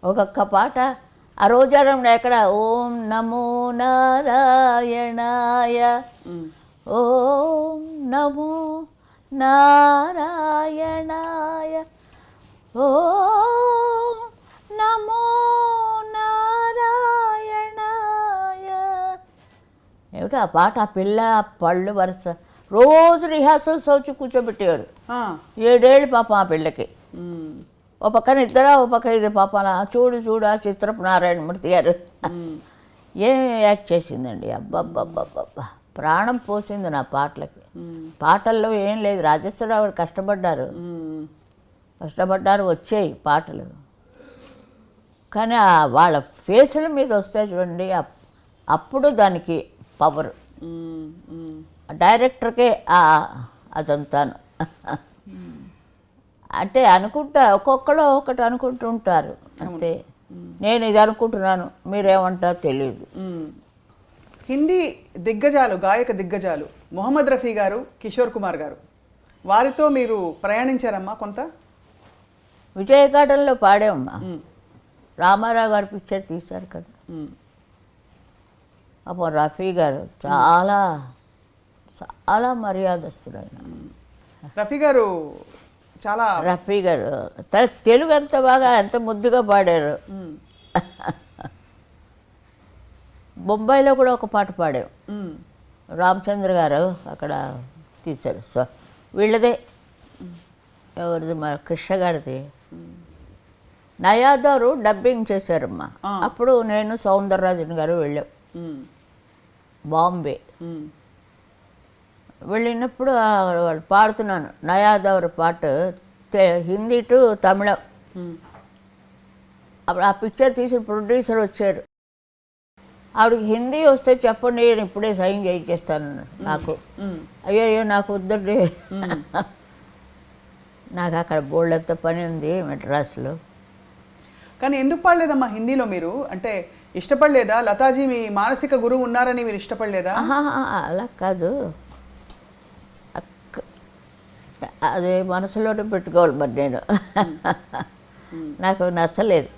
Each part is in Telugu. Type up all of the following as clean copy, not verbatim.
ఒక్కొక్క పాట ఆ రోజారంలో ఎక్కడ ఓం నమో నారాయణాయ, ఓం నమో నారాయణాయ, ఓం నమో నారాయణాయ. ఏమిటి ఆ పాట? ఆ పిల్ల పళ్ళు వరుస రోజు రిహార్సల్స్ వచ్చి కూర్చోబెట్టేవారు. 7 ఏళ్ళు పాపం ఆ పిల్లకి. ఓ పక్కన ఇద్దరా, ఓ పక్క ఇది పాపం. చూడు చూడు ఆ చిత్రపు నారాయణమూర్తి గారు ఏం యాక్ట్ చేసిందండి. అబ్బబ్బబ్బబ్బబ్బా, ప్రాణం పోసింది నా పాటలకి. పాటల్లో ఏం లేదు, రాజేశ్వరరావు గారు కష్టపడ్డారు, వచ్చాయి పాటలు. కానీ వాళ్ళ ఫేసుల మీద వస్తాయి చూడండి, అప్పుడు దానికి పవర్. డైరెక్టర్కే అదంతాను. అంటే అనుకుంటా, ఒక్కొక్కరు ఒకటి అనుకుంటూ ఉంటారు అంతే. నేను ఇది అనుకుంటున్నాను, మీరేమంటారో తెలియదు. హిందీ దిగ్గజాలు, గాయక దిగ్గజాలు మొహమ్మద్ రఫీ గారు, కిషోర్ కుమార్ గారు, వారితో మీరు ప్రయాణించారమ్మా కొంత? విజయగార్డెన్లో పాడామమ్మా. రామారావు గారు పిక్చర్ తీశారు కదా. అప్పుడు రఫీ గారు చాలా చాలా మర్యాదస్తుడు ఆయన. రఫీ గారు చాలా రఫీ గారు తెలుగు ఎంత బాగా, ఎంత ముద్దుగా పాడారు. బొంబాయిలో కూడా ఒక పాట పాడాం. రామచంద్ర గారు అక్కడ తీశారు. వీళ్ళదే, ఎవరిది, మా కృష్ణ గారిది. నయాదారు డబ్బింగ్ చేశారమ్మా. అప్పుడు నేను సౌందరరాజన్ గారు వెళ్ళాం బాంబే. వెళ్ళినప్పుడు వాళ్ళు పాడుతున్నాను నయాదవర్ పాట, హిందీ టు తమిళం. అప్పుడు ఆ పిక్చర్ తీసిన ప్రొడ్యూసర్ వచ్చారు. ఆవిడకి హిందీ వస్తే చెప్పండి, నేను ఇప్పుడే సైన్ చేయించేస్తాను. నాకు అయ్యో నాకు వద్దండి, నాకు అక్కడ బోల్డంత పని ఉంది మెడ్రాస్లో. కానీ ఎందుకు పాడలేదమ్మా హిందీలో మీరు? అంటే ఇష్టపడలేదా? లతాజీ మీ మానసిక గురువు ఉన్నారని మీరు ఇష్టపడలేదా? అలా కాదు, అదే మనసులోనే పెట్టుకోవాలి మరి. నేను నాకు నచ్చలేదు,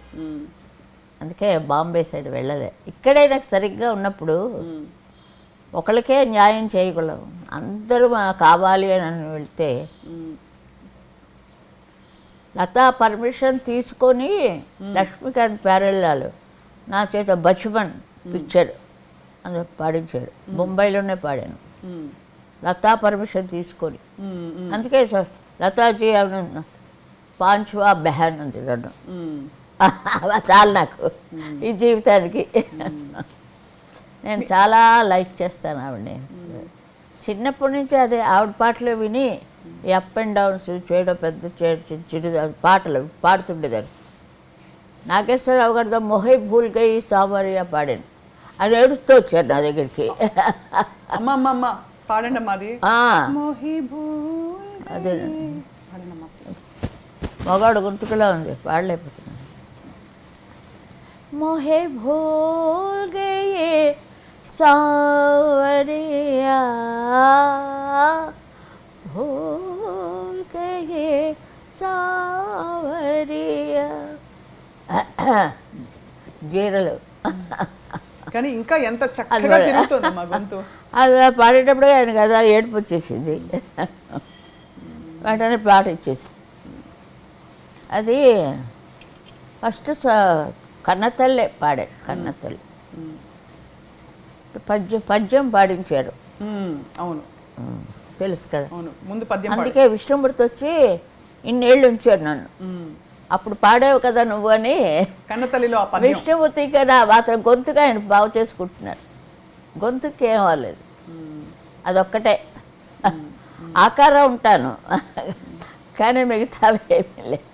అందుకే బాంబే సైడ్ వెళ్ళలే. ఇక్కడే నాకు సరిగ్గా ఉన్నప్పుడు ఒకరికే న్యాయం చేయగలం, అందరూ కావాలి అని వెళ్తే. లతా పర్మిషన్ తీసుకొని లక్ష్మీకాంత్ ప్యారెల్లాలు నా చేత బచ్మన్ పిక్చర్ అందులో పాడించాడు. బొంబాయిలోనే పాడాను లతా పర్మిషన్ తీసుకొని. అందుకే సార్ లతాజీ పాంచ్వా బెహన్ ఉంది రెండు, చాలు నాకు ఈ జీవితానికి. నేను చాలా లైక్ చేస్తాను ఆవిడని. చిన్నప్పటి నుంచి అదే ఆవిడ పాటలు విని ఈ అప్ అండ్ డౌన్స్ చేయడం, పెద్ద చిడు పాటలు పాడుతుండేదాన్ని. నాగేశ్వరరావు గారితో మొహై భూల్ గయి సామరియా పాడాను. అది ఏడుస్తూ వచ్చారు నా దగ్గరికి. అమ్మ పాడండి మాది. అదే మగాడు గొంతుకులా ఉంది, పాడలేకపోతున్నాను. మొహే భూల్ గయే సావరియా భూల్ గయే సావరియా. జీరలు కానీ ఇంకా ఎంత చక్కగా తిరుగుతుంది మా గొంతు. అది పాడేటప్పుడు ఆయన కదా ఏడుపు వచ్చేసింది, వెంటనే పాట ఇచ్చేసి. అది ఫస్ట్ కన్నతల్లే పాడాడు. కన్నతల్లి పద్యం పాడించారు. అవును, తెలుసు కదా. ముందు పద్యం. అందుకే విష్ణుమూర్తి వచ్చి ఇన్నేళ్ళు ఉంచాడు నన్ను. అప్పుడు పాడావు కదా నువ్వు అని. కన్నతల్లిలో విష్ణుమూర్తి కదా మాత్రం గొంతుగా ఆయన బాగు చేసుకుంటున్నాడు. గొంతుకి ఏం అవ్వలేదు, అదొక్కటే. ఆకారం ఉంటాను కానీ మిగతావి ఏమీ లేవు.